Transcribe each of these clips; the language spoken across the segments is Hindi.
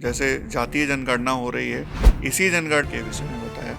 जैसे जातीय जनगणना हो रही है, इसी जनगणना के विषय में बताया।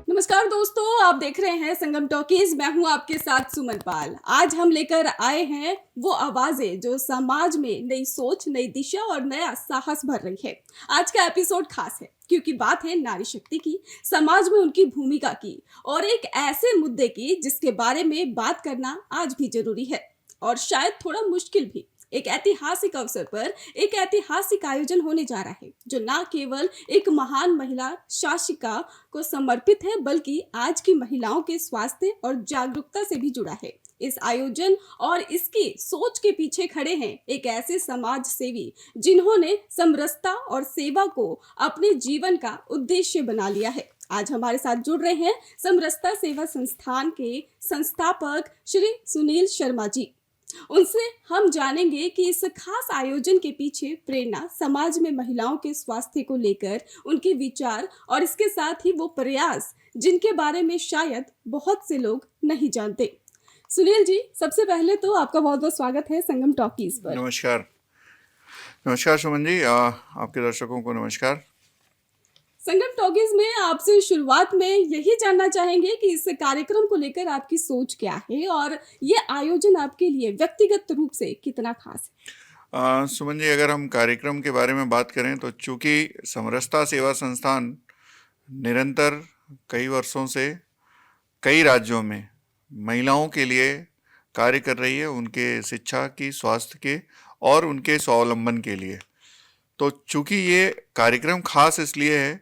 नमस्कार दोस्तों, आप देख रहे हैं संगम टॉकीज। मैं हूं आपके साथ सुमन पाल। आज हम लेकर आए हैं वो आवाजें जो समाज में नई सोच, नई दिशा और नया साहस भर रही है। आज का एपिसोड खास है क्योंकि बात है नारी शक्ति की, समाज में उनकी भूमिका की और एक ऐसे मुद्दे की जिसके बारे में बात करना आज भी जरूरी है और शायद थोड़ा मुश्किल भी। एक ऐतिहासिक अवसर पर एक ऐतिहासिक आयोजन होने जा रहा है जो न केवल एक महान महिला शासिका को समर्पित है बल्कि आज की महिलाओं के स्वास्थ्य और जागरूकता से भी जुड़ा है। इस आयोजन और इसकी सोच के पीछे खड़े हैं एक ऐसे समाज सेवी जिन्होंने समरसता और सेवा को अपने जीवन का उद्देश्य बना लिया है। आज हमारे साथ जुड़ रहे हैं समरसता सेवा संस्थान के संस्थापक श्री सुनील शर्मा जी। उनसे हम जानेंगे कि इस खास आयोजन के पीछे प्रेरणा, समाज में महिलाओं के स्वास्थ्य को लेकर उनके विचार और इसके साथ ही वो प्रयास जिनके बारे में शायद बहुत से लोग नहीं जानते। सुनील जी, सबसे पहले तो आपका बहुत बहुत स्वागत है संगम टॉकीज पर। नमस्कार। नमस्कार सुमन जी, आपके दर्शकों को नमस्कार। संगम टॉकीज में आपसे शुरुआत में यही जानना चाहेंगे कि इस कार्यक्रम को लेकर आपकी सोच क्या है और ये आयोजन आपके लिए व्यक्तिगत रूप से कितना खास है। सुमन जी, अगर हम कार्यक्रम के बारे में बात करें तो चूंकि समरसता सेवा संस्थान निरंतर कई वर्षों से कई राज्यों में महिलाओं के लिए कार्य कर रही है, उनके शिक्षा की, स्वास्थ्य के और उनके स्वावलंबन के लिए। तो चूंकि ये कार्यक्रम खास इसलिए है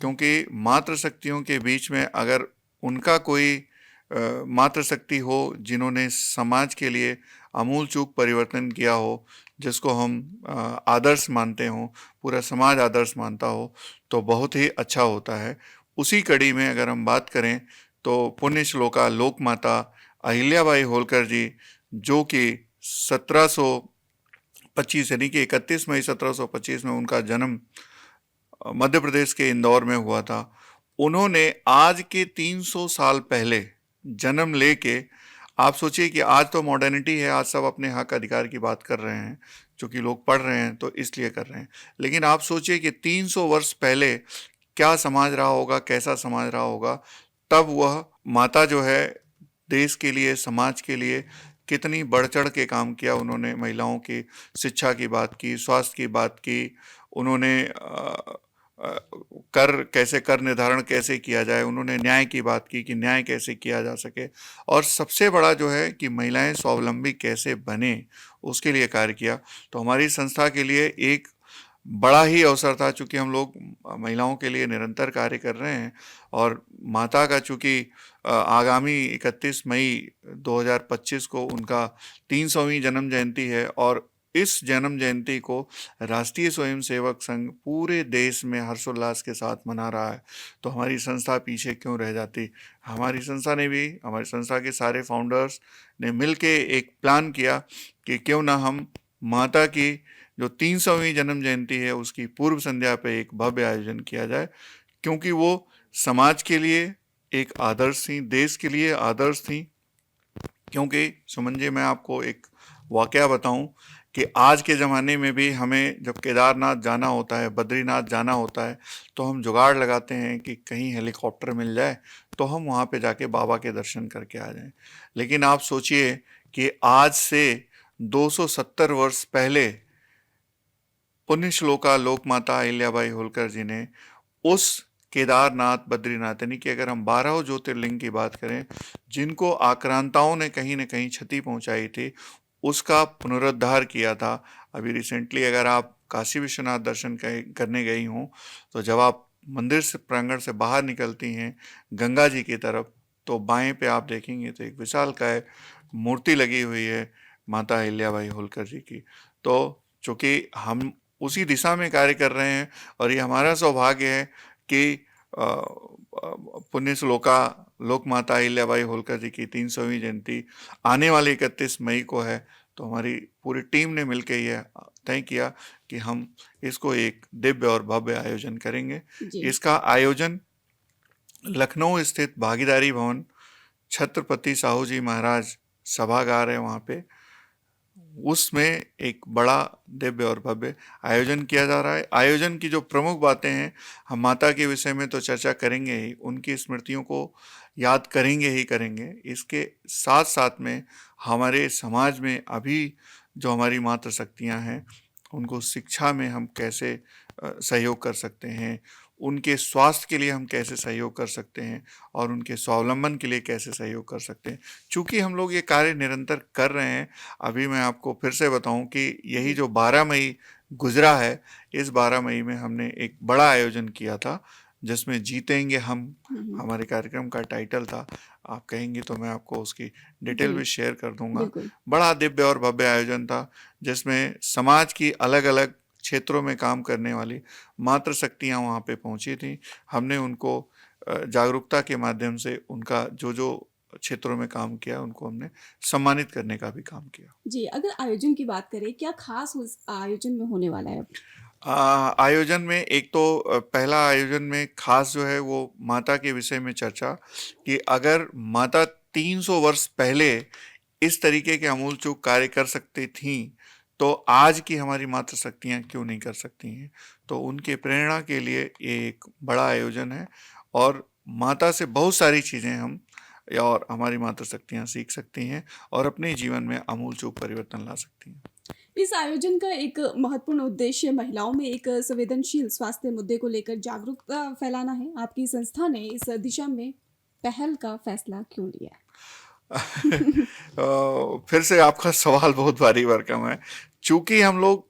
क्योंकि मातृशक्तियों के बीच में अगर उनका कोई मातृशक्ति हो जिन्होंने समाज के लिए आमूल चूक परिवर्तन किया हो, जिसको हम आदर्श मानते हो, पूरा समाज आदर्श मानता हो, तो बहुत ही अच्छा होता है। उसी कड़ी में अगर हम बात करें तो पुण्य श्लोका लोक माता अहिल्याबाई होलकर जी, जो कि 1725 यानी कि 31 मई 1725 में उनका जन्म मध्य प्रदेश के इंदौर में हुआ था। उन्होंने आज के 300 साल पहले जन्म लेके, आप सोचिए कि आज तो मॉडर्निटी है, आज सब अपने हक अधिकार की बात कर रहे हैं, क्योंकि लोग पढ़ रहे हैं तो इसलिए कर रहे हैं। लेकिन आप सोचिए कि 300 वर्ष पहले क्या समाज रहा होगा, कैसा समाज रहा होगा। तब वह माता जो है देश के लिए, समाज के लिए कितनी बढ़ चढ़ के काम किया। उन्होंने महिलाओं की शिक्षा की बात की, स्वास्थ्य की बात की, उन्होंने कर निर्धारण कैसे किया जाए, उन्होंने न्याय की बात की कि न्याय कैसे किया जा सके, और सबसे बड़ा जो है कि महिलाएं स्वावलंबी कैसे बने, उसके लिए कार्य किया। तो हमारी संस्था के लिए एक बड़ा ही अवसर था, चूँकि हम लोग महिलाओं के लिए निरंतर कार्य कर रहे हैं और माता का चूँकि आगामी 31 मई 2025 को उनका 300वीं जन्म जयंती है और इस जन्म जयंती को राष्ट्रीय स्वयंसेवक संघ पूरे देश में हर्षोल्लास के साथ मना रहा है। तो हमारी संस्था पीछे क्यों रह जाती। हमारी संस्था के सारे फाउंडर्स ने मिलके एक प्लान किया कि क्यों ना हम माता की जो 300वीं जन्म जयंती है उसकी पूर्व संध्या पे एक भव्य आयोजन किया जाए, क्योंकि वो समाज के लिए एक आदर्श थी, देश के लिए आदर्श थी। क्योंकि सुमन जी, मैं आपको एक वाकया बताऊं कि आज के ज़माने में भी हमें जब केदारनाथ जाना होता है, बद्रीनाथ जाना होता है, तो हम जुगाड़ लगाते हैं कि कहीं हेलीकॉप्टर मिल जाए तो हम वहाँ पे जाके बाबा के दर्शन करके आ जाएं। लेकिन आप सोचिए कि आज से 270 वर्ष पहले पुण्य श्लोका लोक माता अहिल्याबाई होलकर जी ने उस केदारनाथ, बद्रीनाथ, यानी कि अगर हम 12 ज्योतिर्लिंग की बात करें जिनको आक्रांताओं ने कहीं न कहीं क्षति पहुंचाई थी, उसका पुनरुद्धार किया था। अभी रिसेंटली अगर आप काशी विश्वनाथ दर्शन करने गई हों, तो जब आप मंदिर से प्रांगण से बाहर निकलती हैं गंगा जी की तरफ, तो बाएं पे आप देखेंगे तो एक विशालकाय मूर्ति लगी हुई है माता अहिल्याबाई होलकर जी की। तो चूँकि हम उसी दिशा में कार्य कर रहे हैं और ये हमारा सौभाग्य है कि पुण्य श्लोका लोक माता अहिल्याबाई होलकर जी की 300वीं जयंती आने वाली 31 मई को है। तो हमारी पूरी टीम ने मिलकर यह तय किया कि हम इसको एक दिव्य और भव्य आयोजन करेंगे। इसका आयोजन लखनऊ स्थित भागीदारी भवन, छत्रपति साहू जी महाराज सभागार है, वहाँ पे उसमें एक बड़ा दिव्य और भव्य आयोजन किया जा रहा है। आयोजन की जो प्रमुख बातें हैं, हम माता के विषय में तो चर्चा करेंगे ही, उनकी स्मृतियों को याद करेंगे ही करेंगे। इसके साथ साथ में हमारे समाज में अभी जो हमारी मातृशक्तियाँ हैं, उनको शिक्षा में हम कैसे सहयोग कर सकते हैं, उनके स्वास्थ्य के लिए हम कैसे सहयोग कर सकते हैं और उनके स्वावलंबन के लिए कैसे सहयोग कर सकते हैं। चूँकि हम लोग ये कार्य निरंतर कर रहे हैं, अभी मैं आपको फिर से बताऊं कि यही जी। जो 12 मई गुजरा है, इस 12 मई में हमने एक बड़ा आयोजन किया था, जिसमें जीतेंगे हम हम्म। हमारे कार्यक्रम का टाइटल था। आप कहेंगे तो मैं आपको उसकी जी, डिटेल भी शेयर कर दूंगा। बिल्कुल। बड़ा दिव्य और भव्य आयोजन था, जिसमें समाज की अलग अलग क्षेत्रों में काम करने वाली मातृशक्तियाँ वहाँ पे पहुँची थी। हमने उनको जागरूकता के माध्यम से उनका जो जो क्षेत्रों में काम किया, उनको हमने सम्मानित करने का भी काम किया। जी, अगर आयोजन की बात करें, क्या खास उस आयोजन में होने वाला है अब? आयोजन में एक तो पहला आयोजन में खास जो है वो माता के विषय में चर्चा, कि अगर माता 300 वर्ष पहले इस तरीके के आमूल-चूक कार्य कर सकती थीं, तो आज की हमारी मातृशक्तियाँ क्यों नहीं कर सकती हैं? तो उनके प्रेरणा के लिए ये एक बड़ा आयोजन है और माता से बहुत सारी चीज़ें हम और हमारी मातृशक्तियाँ सीख सकती हैं और अपने जीवन में आमूल-चूक परिवर्तन ला सकती हैं। इस आयोजन का एक महत्वपूर्ण उद्देश्य महिलाओं में एक संवेदनशील स्वास्थ्य मुद्दे को लेकर जागरूकता फैलाना है। आपकी संस्था ने इस दिशा में पहल का फैसला क्यों लिया? फिर से आपका सवाल बहुत भारी भरकम है। चूँकि हम लोग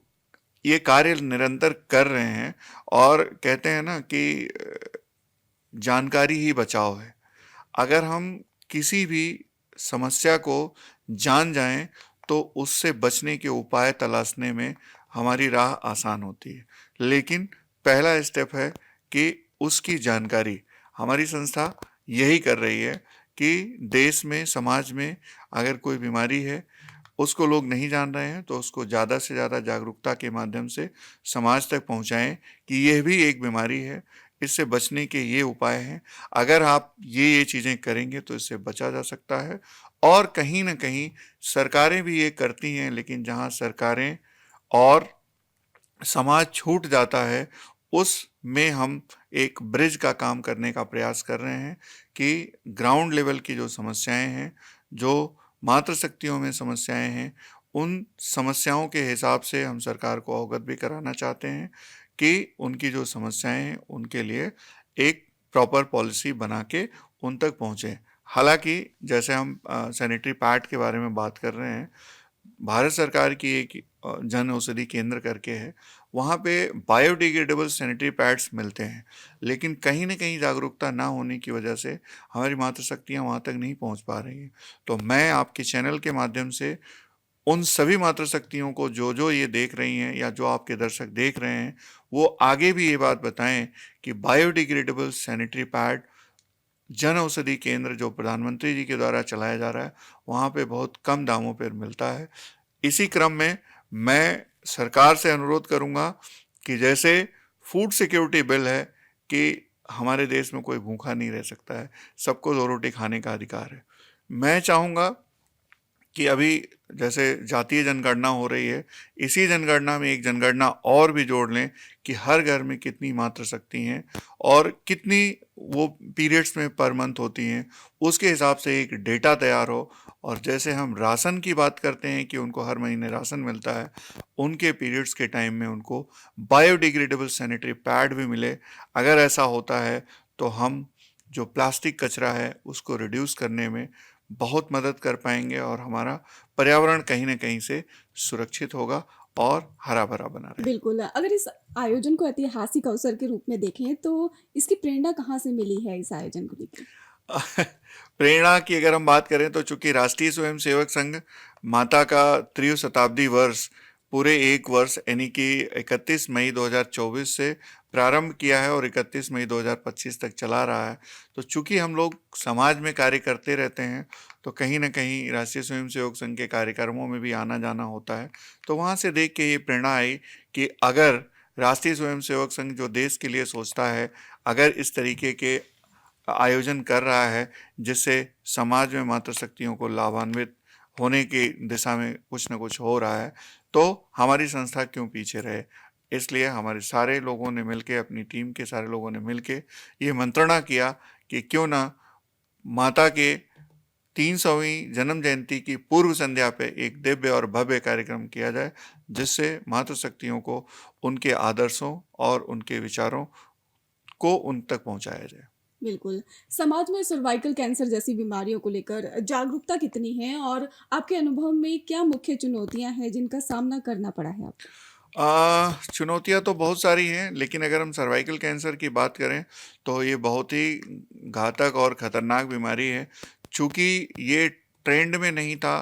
ये कार्य निरंतर कर रहे हैं और कहते हैं ना कि जानकारी ही बचाव है। अगर हम किसी भी समस्या को जान जाएं, तो उससे बचने के उपाय तलाशने में हमारी राह आसान होती है। लेकिन पहला स्टेप है कि उसकी जानकारी। हमारी संस्था यही कर रही है कि देश में, समाज में अगर कोई बीमारी है, उसको लोग नहीं जान रहे हैं, तो उसको ज़्यादा से ज़्यादा जागरूकता के माध्यम से समाज तक पहुँचाएँ कि यह भी एक बीमारी है, इससे बचने के ये उपाय हैं। अगर आप ये चीज़ें करेंगे तो इससे बचा जा सकता है। और कहीं न कहीं सरकारें भी ये करती हैं, लेकिन जहाँ सरकारें और समाज छूट जाता है, उसमें हम एक ब्रिज का काम करने का प्रयास कर रहे हैं कि ग्राउंड लेवल की जो समस्याएँ हैं, जो मातृशक्तियों में समस्याएँ हैं, उन समस्याओं के हिसाब से हम सरकार को अवगत भी कराना चाहते हैं कि उनकी जो समस्याएँ हैं, उनके लिए एक प्रॉपर पॉलिसी बना के उन तक पहुँचे। हालाँकि जैसे हम सैनिटरी पैड के बारे में बात कर रहे हैं, भारत सरकार की एक जन औषधि केंद्र करके है, वहाँ पे बायोडिग्रेडेबल सैनिटरी पैड्स मिलते हैं, लेकिन कहीं न कहीं जागरूकता ना होने की वजह से हमारी मातृशक्तियाँ वहाँ तक नहीं पहुँच पा रही हैं। तो मैं आपके चैनल के माध्यम से उन सभी मातृशक्तियों को जो ये देख रही हैं या जो आपके दर्शक देख रहे हैं, वो आगे भी ये बात बताएँ कि biodegradable sanitary pad Jan Aushadhi केंद्र जो प्रधानमंत्री जी के द्वारा चलाया जा रहा है, वहाँ पे बहुत कम दामों पर मिलता है। इसी क्रम में मैं सरकार से अनुरोध करूँगा कि जैसे फूड सिक्योरिटी बिल है कि हमारे देश में कोई भूखा नहीं रह सकता है, सबको 2 रोटी खाने का अधिकार है। मैं चाहूँगा कि अभी जैसे जातीय जनगणना हो रही है, इसी जनगणना में एक जनगणना और भी जोड़ लें कि हर घर में कितनी मातृशक्ति हैं और कितनी वो पीरियड्स में पर मंथ होती हैं, उसके हिसाब से एक डेटा तैयार हो। और जैसे हम राशन की बात करते हैं कि उनको हर महीने राशन मिलता है, उनके पीरियड्स के टाइम में उनको बायोडिग्रेडेबल सैनिटरी पैड भी मिले। अगर ऐसा होता है, तो हम जो प्लास्टिक कचरा है, उसको रिड्यूस करने में बहुत मदद कर पाएंगे और हमारा पर्यावरण कहीं न कहीं से सुरक्षित होगा और हरा-भरा बना रहेगा। बिल्कुल, अगर इस आयोजन को ऐतिहासिक अवसर के रूप में देखें, तो इसकी प्रेरणा कहाँ से मिली है इस आयोजन को लेकर? प्रेरणा की अगर हम बात करें, तो चूंकि राष्ट्रीय स्वयंसेवक संघ माता का त्रिय शताब्दी वर्ष पूरे 1 वर्ष यानी कि 31 मई 2024 से प्रारंभ किया है और 31 मई 2025 तक चला रहा है। तो चूंकि हम लोग समाज में कार्य करते रहते हैं, तो कहीं न कहीं राष्ट्रीय स्वयंसेवक संघ के कार्यक्रमों में भी आना-जाना होता है। तो वहाँ से देख के ये प्रेरणा आई कि अगर राष्ट्रीय स्वयंसेवक संघ जो देश के लिए सोचता है, अगर इस तरीके के आयोजन कर रहा है, जिससे समाज में मातृशक्तियों को लाभान्वित होने की दिशा में कुछ न कुछ हो रहा है, तो हमारी संस्था क्यों पीछे रहे। इसलिए हमारे सारे लोगों ने मिलके, अपनी टीम के सारे लोगों ने मिलके ये मंत्रणा किया कि क्यों ना माता के 300वीं जन्म जयंती की पूर्व संध्या पे एक दिव्य और भव्य कार्यक्रम किया जाए, जिससे मातृशक्तियों को उनके आदर्शों और उनके विचारों को उन तक पहुंचाया जाए। बिल्कुल। समाज में सर्वाइकल कैंसर जैसी बीमारियों को लेकर जागरूकता कितनी है और आपके अनुभव में क्या मुख्य चुनौतियाँ हैं जिनका सामना करना पड़ा है आपको? चुनौतियाँ तो बहुत सारी हैं, लेकिन अगर हम सर्वाइकल कैंसर की बात करें तो ये बहुत ही घातक और ख़तरनाक बीमारी है। चूँकि ये ट्रेंड में नहीं था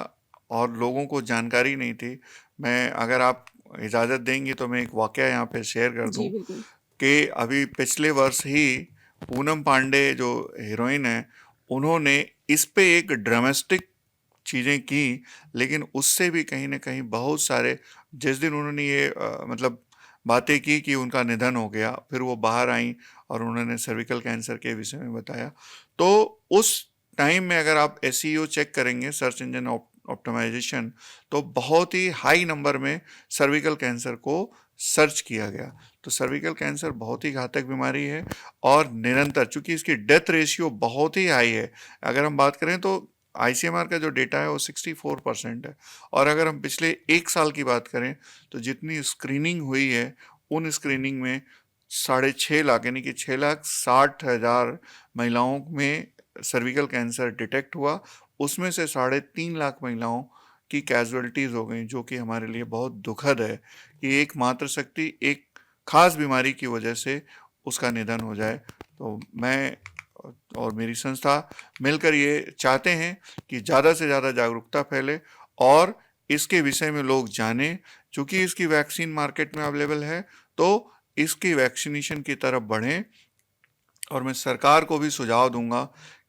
और लोगों को जानकारी नहीं थी, मैं, अगर आप इजाज़त देंगी तो मैं एक वाक़या यहाँ पे शेयर कर जी, दूँ बिल्कुल। कि अभी पिछले वर्ष ही पूनम पांडे जो हीरोइन है, उन्होंने इस पे एक ड्रामेस्टिक चीज़ें की, लेकिन उससे भी कहीं न कहीं बहुत सारे, जिस दिन उन्होंने ये मतलब बातें की कि उनका निधन हो गया, फिर वो बाहर आईं और उन्होंने सर्विकल कैंसर के विषय में बताया। तो उस टाइम में अगर आप एसईओ चेक करेंगे, सर्च इंजन ऑप्टिमाइज़ेशन, तो बहुत ही हाई नंबर में सर्विकल कैंसर को सर्च किया गया। तो सर्विकल कैंसर बहुत ही घातक बीमारी है और निरंतर, चूँकि इसकी डेथ रेशियो बहुत ही हाई है। अगर हम बात करें तो आईसीएमआर का जो डेटा है वो 64% है, और अगर हम पिछले 1 साल की बात करें तो जितनी स्क्रीनिंग हुई है, उन स्क्रीनिंग में 6.5 लाख, यानी कि 6,60,000 महिलाओं में सर्विकल कैंसर डिटेक्ट हुआ। उसमें से 3.5 लाख महिलाओं की कैजुअलिटीज़ हो गई, जो कि हमारे लिए बहुत दुखद है कि एक मातृशक्ति एक खास बीमारी की वजह से उसका निधन हो जाए। तो मैं और मेरी संस्था मिलकर ये चाहते हैं कि ज़्यादा से ज़्यादा जागरूकता फैले और इसके विषय में लोग जानें। चूँकि इसकी वैक्सीन मार्केट में अवेलेबल है, तो इसकी वैक्सीनेशन की तरफ बढ़ें। और मैं सरकार को भी सुझाव दूंगा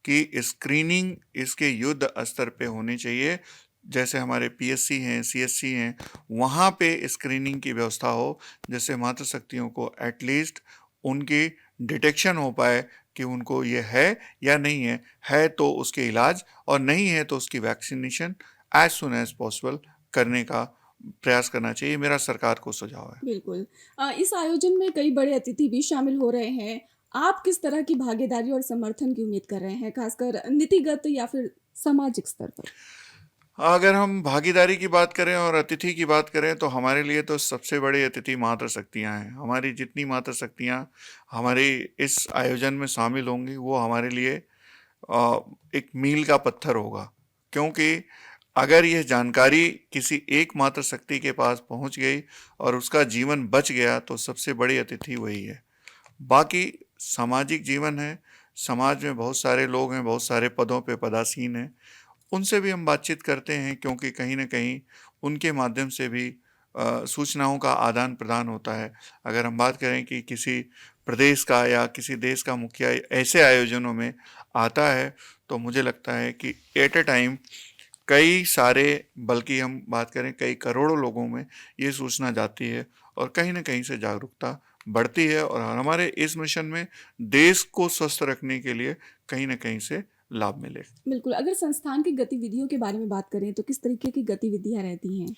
कि स्क्रीनिंग इसके युद्ध स्तर पे होनी चाहिए। जैसे हमारे पीएससी हैं, सीएससी हैं, वहाँ पे स्क्रीनिंग की व्यवस्था हो, जिससे मातृशक्तियों को एटलीस्ट उनकी डिटेक्शन हो पाए कि उनको ये है या नहीं है तो उसके इलाज, और नहीं है तो उसकी vaccination as soon as possible करने का प्रयास करना चाहिए। मेरा सरकार को सुझाव है। बिल्कुल। इस आयोजन में कई बड़े अतिथि भी शामिल हो रहे हैं। आप किस तरह की भागीदारी और समर्थन की उम्मीद कर रहे हैं, खासकर नीतिगत या फिर सामाजिक स्तर पर? अगर हम भागीदारी की बात करें और अतिथि की बात करें तो हमारे लिए तो सबसे बड़ी अतिथि मातृशक्तियाँ हैं। हमारी जितनी मातृशक्तियाँ हमारी इस आयोजन में शामिल होंगी, वो हमारे लिए एक मील का पत्थर होगा, क्योंकि अगर यह जानकारी किसी एक मातृशक्ति के पास पहुंच गई और उसका जीवन बच गया, तो सबसे बड़ी अतिथि वही है। बाकी सामाजिक जीवन है, समाज में बहुत सारे लोग हैं, बहुत सारे पदों पे पदासीन हैं, उनसे भी हम बातचीत करते हैं, क्योंकि कहीं न कहीं उनके माध्यम से भी सूचनाओं का आदान-प्रदान होता है। अगर हम बात करें कि किसी प्रदेश का या किसी देश का मुखिया ऐसे आयोजनों में आता है, तो मुझे लगता है कि एट अ टाइम कई सारे, बल्कि हम बात करें कई करोड़ों लोगों में ये सूचना जाती है और कहीं न कहीं से जागरूकता बढ़ती है, और हमारे इस मिशन में देश को स्वस्थ रखने के लिए कहीं न कहीं से लाभ मिलेगा। बिल्कुल, अगर संस्थान की गतिविधियों के बारे में बात करें तो किस तरीके की गतिविधियाँ रहती हैं?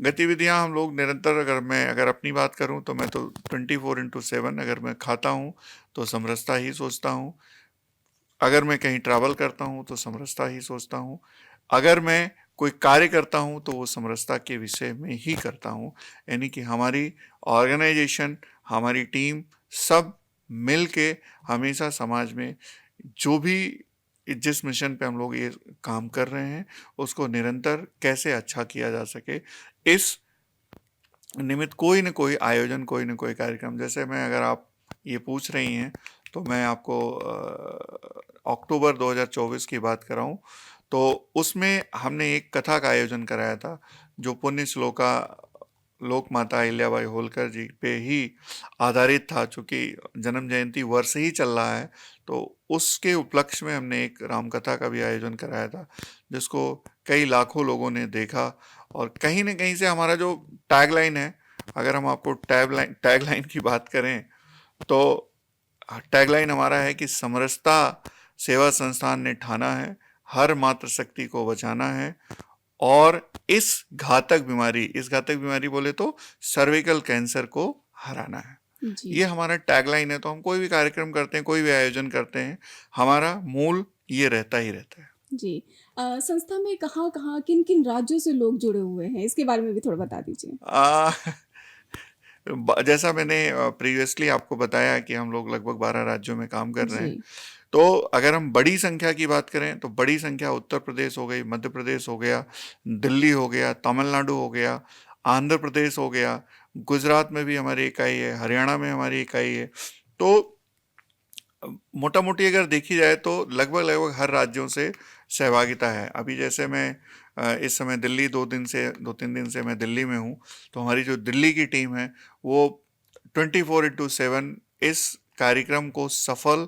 गतिविधियाँ हम लोग निरंतर, अगर अपनी बात करूँ तो मैं तो 24/7 अगर मैं खाता हूँ तो समरसता ही सोचता हूँ। अगर मैं कहीं ट्रैवल करता हूँ तो समरसता ही सोचता हूँ। अगर मैं कोई कार्य करता हूँ तो वो समरसता के विषय में ही करता हूँ। यानी कि हमारी ऑर्गेनाइजेशन, हमारी टीम सब मिल के हमेशा समाज में जो भी, जिस मिशन पे हम लोग ये काम कर रहे हैं, उसको निरंतर कैसे अच्छा किया जा सके, इस निमित्त कोई न कोई आयोजन, कोई न कोई कार्यक्रम, जैसे मैं, अगर आप ये पूछ रही हैं तो मैं आपको अक्टूबर 2024 की बात कर रहा हूँ। तो उसमें हमने एक कथा का आयोजन कराया था, जो पुण्य श्लोका लोक माता अहिल्याबाई होलकर जी पे ही आधारित था। चूँकि जन्म जयंती वर्ष ही चल रहा है, तो उसके उपलक्ष्य में हमने एक राम कथा का भी आयोजन कराया था, जिसको कई लाखों लोगों ने देखा। और कहीं न कहीं से हमारा जो टैगलाइन है, अगर हम आपको टैगलाइन की बात करें तो टैगलाइन हमारा है कि समरसता सेवा संस्थान ने ठाना है, हर मातृशक्ति को बचाना है, और इस घातक बीमारी बोले तो सर्विकल कैंसर को हराना है। जी ये हमारा टैगलाइन है। तो हम कोई भी कार्यक्रम करते हैं, कोई भी आयोजन करते हैं, हमारा मूल ये रहता ही रहता है। जी। संस्था में कहाँ-कहाँ, किन-किन राज्यों से लोग जुड़े हुए हैं? इसके बारे में भी थोड़ा बता दीजिए। आ, जैसा मैंने प्रीवियसली आपको बताया कि हम लोग लगभग 12 राज्यों में काम कर रहे जी। हैं। तो अगर हम बड़ी संख्या की बात करें तो बड़ी संख्या उत्तर प्रदेश हो गई, मध्य प्रदेश हो गया, दिल्ली हो गया, तमिलनाडु हो गया, आंध्र प्रदेश हो गया, गुजरात में भी हमारी इकाई है, हरियाणा में हमारी इकाई है। तो मोटा मोटी अगर देखी जाए तो लगभग लगभग हर राज्यों से सहभागिता है। अभी जैसे मैं इस समय दिल्ली 2-3 दिन से मैं दिल्ली में हूँ। तो हमारी जो दिल्ली की टीम है वो 24/7 इस कार्यक्रम को सफल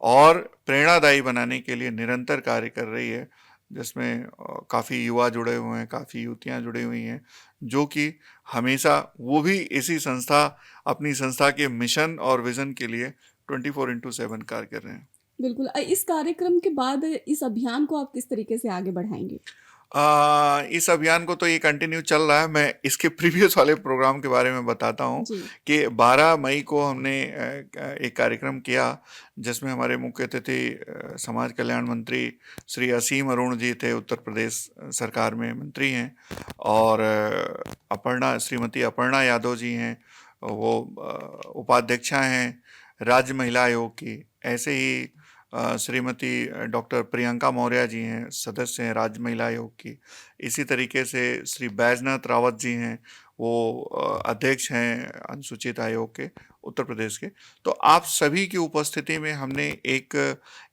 और प्रेरणादायी बनाने के लिए निरंतर कार्य कर रही है, जिसमें काफ़ी युवा जुड़े हुए हैं, काफ़ी युवतियाँ जुड़ी हुई हैं, जो कि हमेशा वो भी इसी संस्था अपनी संस्था के मिशन और विज़न के लिए 24/7 कार्य कर रहे हैं। बिल्कुल। इस कार्यक्रम के बाद इस अभियान को आप किस तरीके से आगे बढ़ाएँगे? इस अभियान को तो ये कंटिन्यू चल रहा है। मैं इसके प्रीवियस वाले प्रोग्राम के बारे में बताता हूँ जी। कि 12 मई को हमने एक कार्यक्रम किया, जिसमें हमारे मुख्य अतिथि समाज कल्याण मंत्री श्री असीम अरुण जी थे, उत्तर प्रदेश सरकार में मंत्री हैं। और श्रीमती अपर्णा यादव जी हैं, वो उपाध्यक्षा हैं राज्य महिला आयोग की। ऐसे ही श्रीमती डॉक्टर प्रियंका मौर्य जी हैं, सदस्य हैं राज्य महिला आयोग की। इसी तरीके से श्री बैजनाथ रावत जी हैं, वो अध्यक्ष हैं अनुसूचित आयोग के उत्तर प्रदेश के। तो आप सभी की उपस्थिति में हमने एक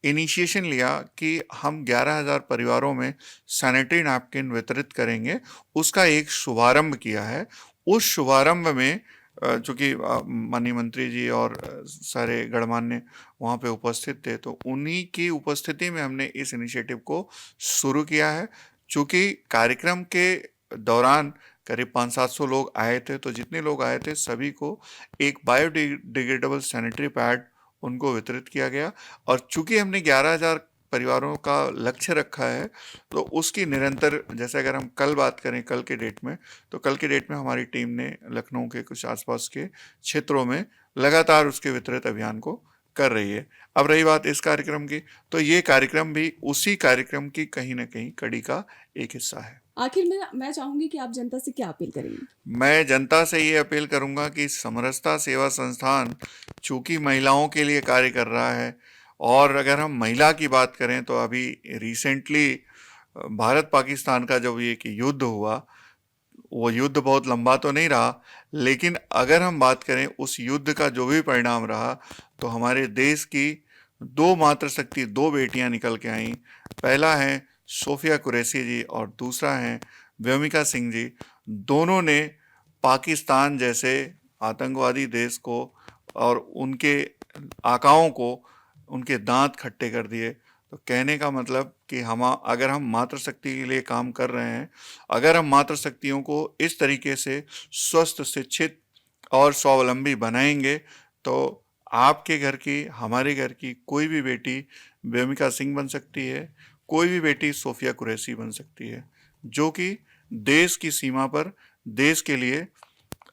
इनिशिएशन लिया कि हम 11,000 परिवारों में सैनिटरी नैपकिन वितरित करेंगे। उसका एक शुभारंभ किया है। उस शुभारंभ में चूंकि माननीय मंत्री जी और सारे गणमान्य वहाँ पे उपस्थित थे, तो उन्हीं की उपस्थिति में हमने इस इनिशिएटिव को शुरू किया है। चूंकि कार्यक्रम के दौरान करीब 500-700 लोग आए थे, तो जितने लोग आए थे सभी को एक बायोडिग्रेडेबल सैनिटरी पैड उनको वितरित किया गया। और चूंकि हमने 11,000 परिवारों का लक्ष्य रखा है, तो उसकी निरंतर, जैसे अगर हम कल बात करें कल के डेट में, तो कल के डेट में हमारी टीम ने लखनऊ के कुछ आसपास के क्षेत्रों में लगातार उसके वितरित अभियान को कर रही है। अब रही बात इस कार्यक्रम की, तो ये कार्यक्रम भी उसी कार्यक्रम की कहीं ना कहीं कड़ी का एक हिस्सा है। आखिर में मैं चाहूँगी कि आप जनता से क्या अपील करेंगे? मैं जनता से ये अपील करूंगा कि समरसता सेवा संस्थान चूंकि महिलाओं के लिए कार्य कर रहा है, और अगर हम महिला की बात करें तो अभी रिसेंटली भारत पाकिस्तान का जब ये कि युद्ध हुआ, वो युद्ध बहुत लंबा तो नहीं रहा, लेकिन अगर हम बात करें उस युद्ध का जो भी परिणाम रहा, तो हमारे देश की दो मातृशक्ति, दो बेटियां निकल के आईं। पहला है सोफिया कुरैशी जी और दूसरा है व्योमिका सिंह जी। दोनों ने पाकिस्तान जैसे आतंकवादी देश को और उनके आकाओं को उनके दांत खट्टे कर दिए। तो कहने का मतलब कि अगर हम मातृशक्ति के लिए काम कर रहे हैं, अगर हम मातृशक्तियों को इस तरीके से स्वस्थ, शिक्षित और स्वावलंबी बनाएंगे, तो आपके घर की, हमारे घर की कोई भी बेटी व्योमिका सिंह बन सकती है, कोई भी बेटी सोफिया कुरैशी बन सकती है, जो कि देश की सीमा पर देश के लिए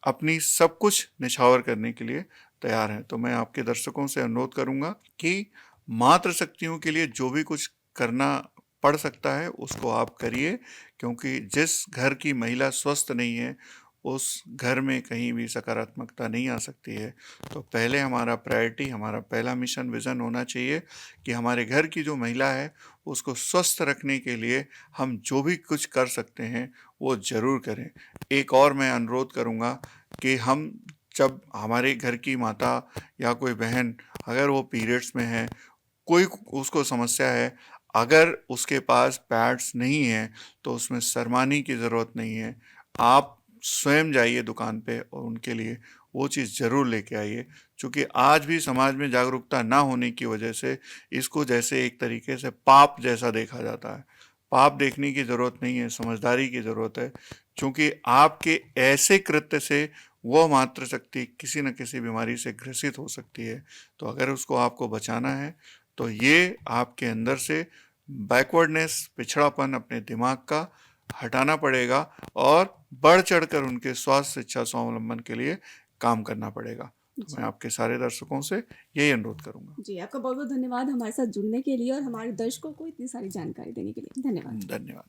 अपनी सब कुछ निछावर करने के लिए तैयार हैं। तो मैं आपके दर्शकों से अनुरोध करूंगा कि मातृशक्तियों के लिए जो भी कुछ करना पड़ सकता है उसको आप करिए, क्योंकि जिस घर की महिला स्वस्थ नहीं है उस घर में कहीं भी सकारात्मकता नहीं आ सकती है। तो पहले हमारा प्रायोरिटी, हमारा पहला मिशन विज़न होना चाहिए कि हमारे घर की जो महिला है उसको स्वस्थ रखने के लिए हम जो भी कुछ कर सकते हैं वो ज़रूर करें। एक और मैं अनुरोध करूँगा कि हम जब हमारे घर की माता या कोई बहन अगर वो पीरियड्स में है, कोई उसको समस्या है, अगर उसके पास पैड्स नहीं है तो उसमें शर्माने की ज़रूरत नहीं है। आप स्वयं जाइए दुकान पे और उनके लिए वो चीज़ ज़रूर लेके आइए। चूँकि आज भी समाज में जागरूकता ना होने की वजह से इसको जैसे एक तरीके से पाप जैसा देखा जाता है। पाप देखने की ज़रूरत नहीं है, समझदारी की ज़रूरत है। चूँकि आपके ऐसे कृत्य से वो मातृशक्ति किसी न किसी बीमारी से ग्रसित हो सकती है। तो अगर उसको आपको बचाना है तो ये आपके अंदर से बैकवर्डनेस, पिछड़ापन अपने दिमाग का हटाना पड़ेगा और बढ़ चढ़कर उनके स्वास्थ्य शिक्षा स्वावलंबन के लिए काम करना पड़ेगा। तो मैं आपके सारे दर्शकों से यही अनुरोध करूंगा। जी, आपका बहुत बहुत धन्यवाद हमारे साथ जुड़ने के लिए और हमारे दर्शकों को इतनी सारी जानकारी देने के लिए। धन्यवाद। धन्यवाद।